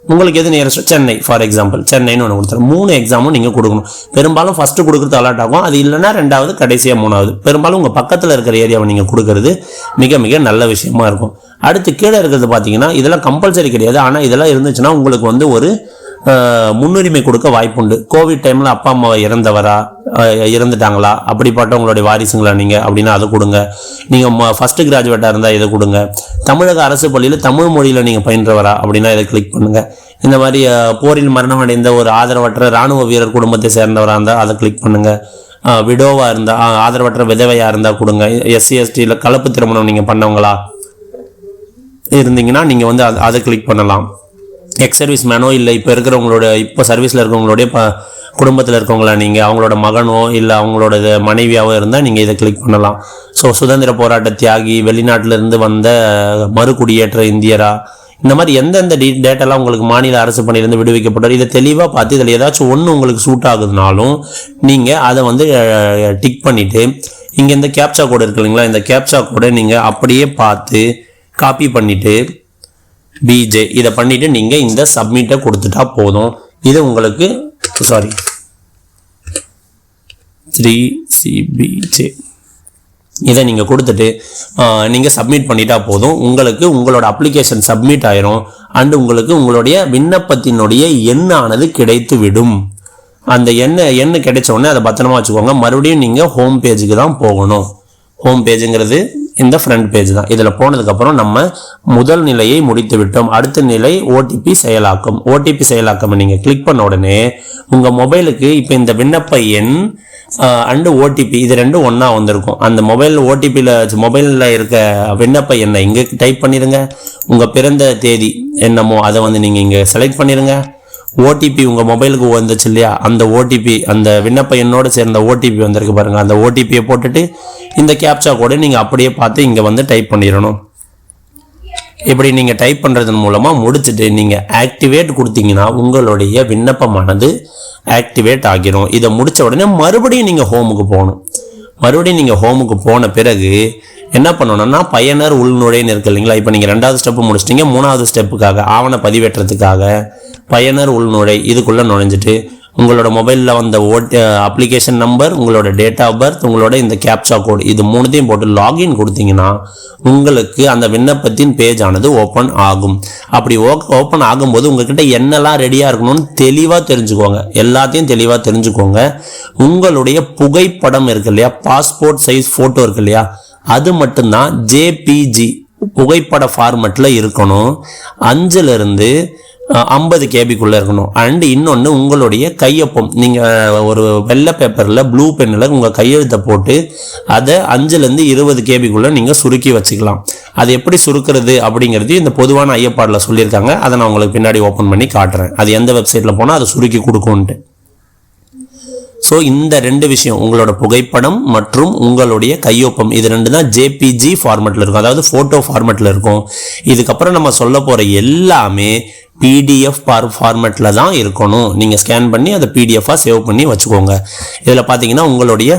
உங்களுக்கு எது நியரஸ்ட், சென்னை ஃபார் எக்ஸாம்பிள், சென்னைன்னு ஒன்று கொடுத்துறேன். 3 எக்ஸாமும் நீங்கள் கொடுக்கணும். பெரும்பாலும் ஃபஸ்ட்டு கொடுக்குறது அலாட் ஆகும், அது இல்லைன்னா 2வது, கடைசியாக 3வது. பெரும்பாலும் உங்கள் பக்கத்தில் இருக்கிற ஏரியாவை நீங்கள் கொடுக்கறது மிக மிக நல்ல விஷயமா இருக்கும். அடுத்து கீழே இருக்கிறது பார்த்தீங்கன்னா இதெல்லாம் கம்பல்சரி கிடையாது, ஆனால் இதெல்லாம் இருந்துச்சுன்னா உங்களுக்கு வந்து ஒரு முன்னுரிமை கொடுக்க வாய்ப்புண்டு. கோவிட் டைமில் அப்பா அம்மா இறந்துட்டாங்களா, அப்படிப்பட்டவங்களுடைய வாரிசுங்களா நீங்கள் அப்படின்னா அதை கொடுங்க. நீங்கள் ஃபஸ்ட்டு கிராஜுவேட்டாக இருந்தால் இதை கொடுங்க. தமிழக அரசு பள்ளியில் தமிழ் மொழியில் நீங்கள் பயின்றவரா அப்படின்னா இதை கிளிக் பண்ணுங்கள். இந்த மாதிரி போரில் மரணம் அடைந்த ஒரு ஆதரவற்ற இராணுவ வீரர் குடும்பத்தை சேர்ந்தவராக இருந்தால் அதை கிளிக் பண்ணுங்கள். விடோவாக இருந்தால், ஆதரவற்ற விதவையாக இருந்தால் கொடுங்க. SC STயில் கலப்பு திருமணம் நீங்கள் பண்ணவங்களா இருந்தீங்கன்னா நீங்கள் வந்து அதை கிளிக் பண்ணலாம். எக்ஸ் சர்வீஸ் மேனோ இல்லை இப்போ இருக்கிறவங்களோட இப்போ சர்வீஸில் இருக்கிறவங்களுடைய குடும்பத்தில் இருக்கவங்களா நீங்கள் அவங்களோட மகனோ இல்லை அவங்களோட மனைவியாவோ இருந்தால் நீங்கள் இதை கிளிக் பண்ணலாம். ஸோ சுதந்திர போராட்ட தியாகி, வெளிநாட்டிலிருந்து வந்த மறுகுடியேற்ற இந்தியரா, இந்த மாதிரி எந்தெந்த டேட்டெல்லாம் உங்களுக்கு மாநில அரசு பணியிலேருந்து விடுவிக்கப்பட்டார் இதை தெளிவாக பார்த்து இதில் ஏதாச்சும் ஒன்று உங்களுக்கு சூட் ஆகுதுனாலும் நீங்கள் அதை வந்து டிக் பண்ணிவிட்டு இங்கே இந்த கேப்சா கோடு இருக்கு இல்லைங்களா, இந்த கேப்சா கோடை நீங்கள் அப்படியே பார்த்து காப்பி பண்ணிவிட்டு BJ இதை பண்ணிவிட்டு நீங்கள் இந்த சப்மிட்டை கொடுத்துட்டா போதும். இது உங்களுக்கு 3CBJ இதை நீங்கள் கொடுத்துட்டு நீங்கள் சப்மிட் பண்ணிட்டா போதும். உங்களுக்கு உங்களோட அப்ளிகேஷன் சப்மிட் ஆயிரும். அண்டு உங்களுக்கு உங்களுடைய விண்ணப்பத்தினுடைய எண்ணானது கிடைத்து விடும். அந்த எண்ணு கிடைச்ச உடனே அதை பத்திரமா வச்சுக்கோங்க. மறுபடியும் நீங்கள் ஹோம் பேஜுக்கு தான் போகணும். ஹோம் பேஜுங்கிறது இந்த ஃப்ரண்ட் பேஜ் தான். இதில் போனதுக்கப்புறம் நம்ம முதல் நிலையை முடித்து விட்டோம். அடுத்த நிலை OTP செயலாக்கம். OTP செயலாக்கம் நீங்கள் கிளிக் பண்ண உடனே உங்கள் மொபைலுக்கு இப்போ இந்த விண்ணப்ப எண் அண்டு OTP இது ரெண்டும் ஒன்றா வந்திருக்கும். அந்த மொபைலில் இருக்க விண்ணப்ப எண்ணை இங்கே டைப் பண்ணிடுங்க. உங்கள் பிறந்த தேதி என்னமோ அதை வந்து நீங்கள் இங்கே செலக்ட் பண்ணிடுங்க. OTP உங்கள் மொபைலுக்கு வந்துச்சு இல்லையா, அந்த OTP அந்த விண்ணப்ப எண்ணோடு சேர்ந்த OTP வந்திருக்கு பாருங்கள், அந்த OTPயை போட்டுட்டு இந்த கேப்சா கோடை நீங்கள் அப்படியே பார்த்து இங்கே வந்து டைப் பண்ணிடணும். இப்படி நீங்கள் டைப் பண்ணுறதன் மூலமாக முடிச்சுட்டு நீங்கள் ஆக்டிவேட் கொடுத்தீங்கன்னா உங்களுடைய விண்ணப்பமானது ஆக்டிவேட் ஆகிரும். இதை முடித்த உடனே மறுபடியும் நீங்கள் ஹோமுக்கு போகணும். மறுபடியும் நீங்கள் ஹோமுக்கு போன பிறகு என்ன பண்ணணும்னா பயனர் உள்நுழைன்னு இருக்கு இல்லைங்களா. இப்போ நீங்கள் 2வது ஸ்டெப்பு முடிச்சிட்டிங்க. 3வது ஸ்டெப்புக்காக ஆவண பதிவேற்றத்துக்காக பயனர் உள்நுழை இதுக்குள்ளே நுழைஞ்சிட்டு உங்களோட மொபைலில் வந்த அப்ளிகேஷன் நம்பர், உங்களோட டேட் ஆஃப் பர்த், உங்களோட இந்த கேப்சா கோடு இது 3த்தையும் போட்டு லாகின் கொடுத்தீங்கன்னா உங்களுக்கு அந்த விண்ணப்பத்தின் பேஜ் ஆனது ஓப்பன் ஆகும். அப்படி ஓப்பன் ஆகும்போது உங்ககிட்ட என்னெல்லாம் ரெடியாக இருக்கணும்னு தெளிவாக தெரிஞ்சுக்கோங்க. எல்லாத்தையும் தெளிவாக தெரிஞ்சுக்கோங்க. உங்களுடைய புகைப்படம் இருக்கு இல்லையா, பாஸ்போர்ட் சைஸ் ஃபோட்டோ இருக்கு இல்லையா, அது மட்டும்தான் JPG புகைப்பட ஃபார்மெட்டில் இருக்கணும். 5லிருந்து 50 KB இருக்கணும். அண்ட் இன்னொன்று உங்களுடைய கையொப்பம், நீங்கள் ஒரு வெள்ளை பேப்பரில் ப்ளூ பென்னில் உங்கள் கையெழுத்தை போட்டு அதை 5லிருந்து 20 KB நீங்கள் சுருக்கி வச்சுக்கலாம். அது எப்படி சுருக்கிறது அப்படிங்கிறது இந்த பொதுவான ஐயப்பாடில் சொல்லியிருக்காங்க. அதை நான் உங்களுக்கு பின்னாடி ஓப்பன் பண்ணி காட்டுறேன். அது எந்த வெப்சைட்டில் போனால் அதை சுருக்கி கொடுக்கும்ன்ட்டு. ஸோ இந்த 2 விஷயம், உங்களோட புகைப்படம் மற்றும் உங்களுடைய கையொப்பம், இது 2 தான் JPG ஃபார்மெட்டில் இருக்கும், அதாவது ஃபோட்டோ ஃபார்மெட்டில் இருக்கும். இதுக்கப்புறம் நம்ம சொல்ல போகிற எல்லாமே PDF ஃபார்மெட்டில் தான் இருக்கணும். நீங்கள் ஸ்கேன் பண்ணி அதை PDF-ஆக சேவ் பண்ணி வச்சுக்கோங்க. இதில் பார்த்தீங்கன்னா உங்களுடைய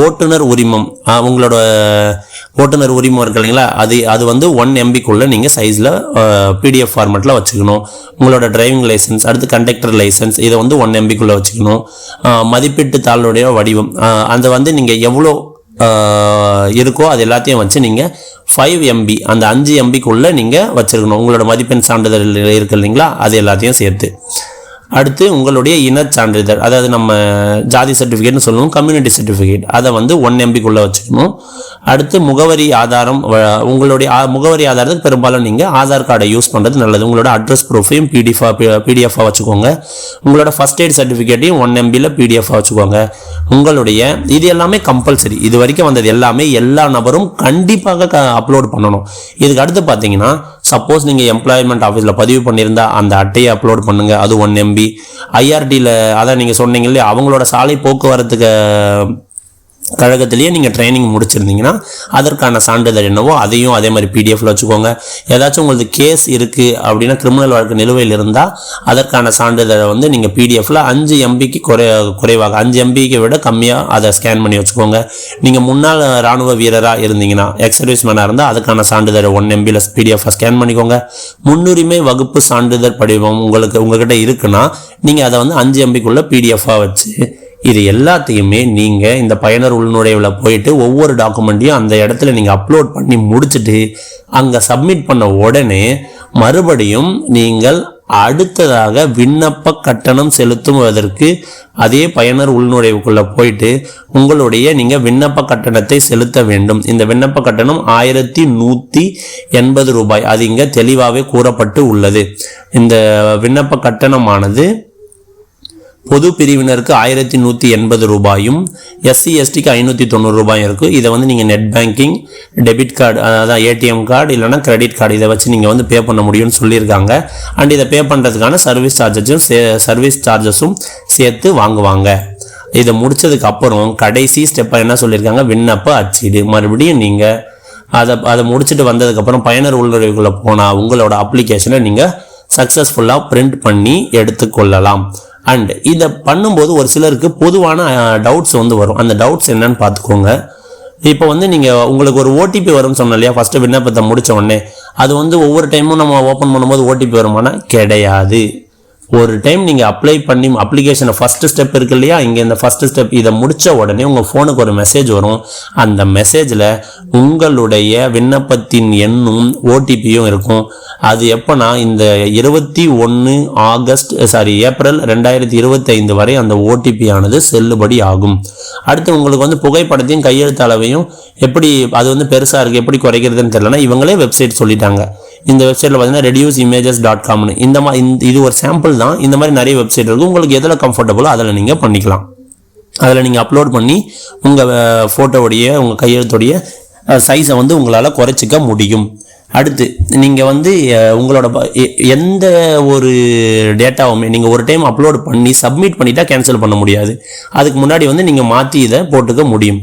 ஓட்டுநர் உரிமம், உங்களோட ஓட்டுநர் உரிமம் இருக்கு இல்லைங்களா, அது வந்து 1 MB நீங்கள் சைஸில் PDF ஃபார்மெட்டில் வச்சுக்கணும். உங்களோட டிரைவிங் லைசன்ஸ், அடுத்து கண்டக்டர் லைசன்ஸ், இதை வந்து 1 MB வச்சுக்கணும். மதிப்பீட்டு தாளுடைய வடிவம், அதை வந்து நீங்கள் எவ்வளோ இருக்கோ அது எல்லாத்தையும் வச்சு நீங்கள் 5 MB அந்த 5 MB நீங்கள் வச்சுருக்கணும். உங்களோட மதிப்பெண் சான்றிதழ் இருக்கு இல்லைங்களா, அது எல்லாத்தையும் சேர்த்து. அடுத்து உங்களுடைய இனச் சான்றிதழ், அதாவது நம்ம ஜாதி சர்டிஃபிகேட்னு சொல்லுவோம், கம்யூனிட்டி சர்டிஃபிகேட், அதை வந்து 1 MB வச்சுக்கணும். அடுத்து முகவரி ஆதாரம், உங்களுடைய முகவரி ஆதாரத்துக்கு பெரும்பாலும் நீங்கள் ஆதார் கார்டை யூஸ் பண்ணுறது நல்லது. உங்களோட அட்ரஸ் ப்ரூஃபையும் PDF-ஆக வச்சுக்கோங்க. உங்களோட ஃபர்ஸ்ட் எய்ட் சர்டிஃபிகேட்டையும் 1 MB PDF-ஆக வச்சுக்கோங்க. உங்களுடைய இது எல்லாமே கம்பல்சரி. இது வரைக்கும் வந்தது எல்லாமே எல்லா நபரும் கண்டிப்பாக அப்லோட் பண்ணணும். இதுக்கு அடுத்து பார்த்தீங்கன்னா சப்போஸ் நீங்கள் எம்ப்ளாய்மெண்ட் ஆஃபீஸில் பதிவு பண்ணியிருந்தா அந்த அட்டையை அப்லோட் பண்ணுங்கள், அது 1 MB. IRTயில் அதான் நீங்கள் சொன்னீங்க இல்லையா, அவங்களோட சாலை போக்குவரத்துக்கு கழகத்திலேயே நீங்கள் ட்ரைனிங் முடிச்சிருந்தீங்கன்னா அதற்கான சான்றிதழ் என்னவோ அதையும் அதே மாதிரி பிடிஎஃப்ல வச்சுக்கோங்க. ஏதாச்சும் உங்களுக்கு கேஸ் இருக்குது அப்படின்னா, கிரிமினல் வழக்கு நிலுவையில் இருந்தால் அதற்கான சான்றிதழை வந்து நீங்கள் பிடிஎஃப்ல 5 MBக்கு குறைவாக 5 MBக்கு விட கம்மியாக அதை ஸ்கேன் பண்ணி வச்சுக்கோங்க. நீங்கள் முன்னாள் இராணுவ வீரராக இருந்தீங்கன்னா, எக்ஸ் சர்வீஸ்மேனாக இருந்தால் அதுக்கான சான்றிதழ் 1 MBயில் பிடிஎஃப் ஸ்கேன் பண்ணிக்கோங்க. முன்னுரிமை வகுப்பு சான்றிதழ் படிவம் உங்ககிட்ட இருக்குன்னா நீங்கள் அதை வந்து 5 MBக்குள்ள பிடிஎஃபாக வச்சு இது எல்லாத்தையுமே நீங்கள் இந்த பயனர் உள்நுழைவில் போயிட்டு ஒவ்வொரு டாக்குமெண்ட்டையும் அந்த இடத்துல நீங்கள் அப்லோட் பண்ணி முடிச்சுட்டு அங்கே சப்மிட் பண்ண உடனே மறுபடியும் நீங்கள் அடுத்ததாக விண்ணப்ப கட்டணம் செலுத்துவதற்கு அதே பயனர் உள்நுழைவுக்குள்ளே போயிட்டு உங்களுடைய நீங்கள் விண்ணப்ப கட்டணத்தை செலுத்த வேண்டும். இந்த விண்ணப்ப கட்டணம் 1180 ரூபாய். அது இங்கே தெளிவாகவே கூறப்பட்டு உள்ளது. இந்த விண்ணப்ப கட்டணமானது பொது பிரிவினருக்கு 1180 ரூபாயும், SC STக்கு 590 ரூபாயும் இருக்குது. இதை வந்து நீங்கள் நெட் பேங்கிங், டெபிட் கார்டு, அதான் ATM கார்டு இல்லைனா கிரெடிட் கார்டு இதை வச்சு நீங்கள் வந்து பே பண்ண முடியும்னு சொல்லியிருக்காங்க. அண்ட் இதை பே பண்ணுறதுக்கான சர்வீஸ் சார்ஜஸும் சேர்த்து வாங்குவாங்க. இதை முடித்ததுக்கு அப்புறம் கடைசி ஸ்டெப்பாக என்ன சொல்லியிருக்காங்க, விண்ணப்ப அச்சீடு. மறுபடியும் நீங்கள் அதை முடிச்சுட்டு வந்ததுக்கப்புறம் பயனர் உள்நுழைவுக்குள்ளே போனால் உங்களோட அப்ளிகேஷனை நீங்கள் சக்ஸஸ்ஃபுல்லாக பிரிண்ட் பண்ணி எடுத்துக்கொள்ளலாம். அண்ட் இதை பண்ணும்போது ஒரு சிலருக்கு பொதுவான டவுட்ஸ் வந்து வரும். அந்த டவுட்ஸ் என்னன்னு பார்த்துக்கோங்க. இப்போ வந்து நீங்கள் உங்களுக்கு ஒரு OTP வரும்னு சொன்னோம் இல்லையா, ஃபஸ்ட்டு விண்ணப்பத்தை முடித்த உடனே அது வந்து ஒவ்வொரு டைமும் நம்ம ஓப்பன் பண்ணும்போது OTP வருமானா கிடையாது. ஒரு டைம் நீங்கள் அப்ளை பண்ணி அப்ளிகேஷனை ஃபஸ்ட்டு ஸ்டெப் இருக்கு இல்லையா, இங்கே இந்த ஃபஸ்ட்டு ஸ்டெப் இதை முடித்த உடனே உங்கள் ஃபோனுக்கு ஒரு மெசேஜ் வரும். அந்த மெசேஜில் உங்களுடைய விண்ணப்பத்தின் எண்ணும் OTPயும் இருக்கும். அது எப்போனா இந்த 21 ஏப்ரல் 2025 வரை அந்த OTP ஆனது செல்லுபடி ஆகும். அடுத்து உங்களுக்கு வந்து புகைப்படத்தையும் கையெழுத்து அளவையும் எப்படி அது வந்து பெருசாக இருக்குது எப்படி குறைக்கிறதுன்னு தெரியலனா இவங்களே வெப்சைட் சொல்லிட்டாங்க. இந்த வெப்சைட்டில் பார்த்தீங்கன்னா reduceimages.comனு இது ஒரு சாம்பிள் தான். இந்த மாதிரி நிறைய வெப்சைட் இருக்குது. உங்களுக்கு எதில் கம்ஃபர்டபுளோ அதில் நீங்கள் பண்ணிக்கலாம். அதில் நீங்கள் அப்லோட் பண்ணி உங்கள் ஃபோட்டோவுடைய உங்கள் கையெழுத்துடைய சைஸை வந்து உங்களால் குறைச்சிக்க முடியும். அடுத்து நீங்கள் வந்து உங்களோட எந்த ஒரு டேட்டாவுமே நீங்கள் ஒரு டைம் அப்லோட் பண்ணி சப்மிட் பண்ணிட்டா கேன்சல் பண்ண முடியாது. அதுக்கு முன்னாடி வந்து நீங்கள் மாற்றி இதை போட்டுக்க முடியும்.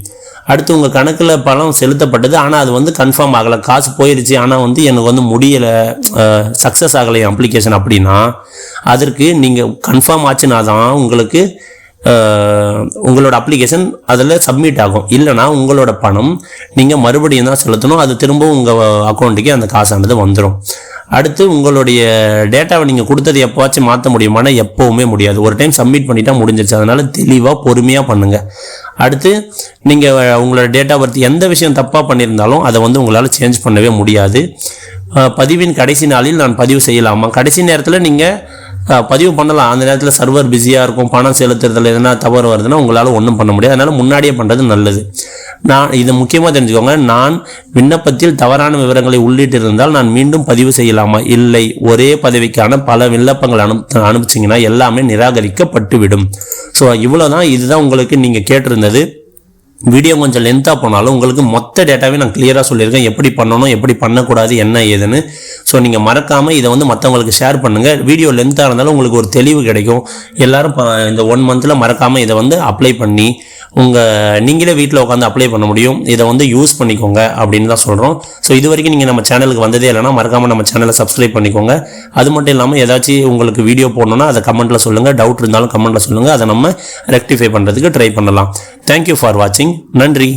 அடுத்து உங்கள் கணக்கில் பணம் செலுத்தப்பட்டது, ஆனால் அது வந்து கன்ஃபார்ம் ஆகலை, காசு போயிடுச்சு, ஆனால் வந்து எனக்கு வந்து முடியலை, சக்ஸஸ் ஆகலை அப்ளிகேஷன் அப்படின்னா அதற்கு நீங்கள் கன்ஃபார்ம் ஆச்சுன்னா தான் உங்களுக்கு உங்களோட அப்ளிகேஷன் அதில் சப்மிட் ஆகும். இல்லைனா உங்களோட பணம் நீங்கள் மறுபடியும் தான் செலுத்தணும். அது திரும்பவும் உங்கள் அக்கௌண்ட்டுக்கு அந்த காசானது வந்துடும். அடுத்து உங்களுடைய டேட்டாவை நீங்கள் கொடுத்தது எப்போவாச்சும் மாற்ற முடியுமானா எப்போவுமே முடியாது. ஒரு டைம் சப்மிட் பண்ணிட்டா முடிஞ்சிருச்சு. அதனால் தெளிவாக பொறுமையாக பண்ணுங்கள். அடுத்து நீங்கள் உங்களோட டேட்டா பற்றி எந்த விஷயம் தப்பாக பண்ணியிருந்தாலும் அதை வந்து உங்களால் சேஞ்ச் பண்ணவே முடியாது. பதிவின் கடைசி நாளில் நான் பதிவு செய்யலாமா, கடைசி நேரத்தில் நீங்கள் பதிவு பண்ணலாம். அந்த நேரத்தில் சர்வர் பிஸியாக இருக்கும், பணம் செலுத்துறதுல எதனா தவறு வருதுன்னா உங்களால் ஒன்றும் பண்ண முடியாது. அதனால் முன்னாடியே பண்ணுறது நல்லது. நான் இதை முக்கியமாக தெரிஞ்சுக்கோங்க. நான் விண்ணப்பத்தில் தவறான விவரங்களை உள்ளிட்டிருந்தால் நான் மீண்டும் பதிவு செய்யலாமா, இல்லை. ஒரே பதவிக்கான பல விண்ணப்பங்கள் அனுப்பிச்சிங்கன்னா எல்லாமே நிராகரிக்கப்பட்டுவிடும். ஸோ இவ்வளோதான். இதுதான் உங்களுக்கு நீங்கள் கேட்டிருந்தது. வீடியோ கொஞ்சம் லென்த்தாக போனாலும் உங்களுக்கு மொத்த டேட்டாவே நான் கிளியராக சொல்லியிருக்கேன், எப்படி பண்ணணும் எப்படி பண்ணக்கூடாது என்ன ஏதுன்னு. ஸோ நீங்கள் மறக்காமல் இதை வந்து மற்றவங்களுக்கு ஷேர் பண்ணுங்கள். வீடியோ லென்த்தாக இருந்தாலும் உங்களுக்கு ஒரு தெளிவு கிடைக்கும். எல்லோரும் இந்த 1 மந்தில் மறக்காமல் இதை வந்து அப்ளை பண்ணி நீங்களே வீட்டில் உட்காந்து அப்ளை பண்ண முடியும். இதை வந்து யூஸ் பண்ணிக்கோங்க அப்படின்னு தான் சொல்கிறோம். ஸோ இது வரைக்கும் நீங்கள் நம்ம சேனலுக்கு வந்ததே இல்லைனா மறக்காமல் நம்ம சேனலை சப்ஸ்கிரைப் பண்ணிக்கோங்க. அது மட்டும் இல்லாமல் ஏதாச்சும் உங்களுக்கு வீடியோ போடணுன்னா அதை கமெண்ட்டில் சொல்லுங்கள். டவுட் இருந்தாலும் கமெண்ட்டில் சொல்லுங்கள். அதை நம்ம ரெக்டிஃபை பண்ணுறதுக்கு ட்ரை பண்ணலாம். தேங்க்யூ ஃபார் வாட்சிங். நன்றி.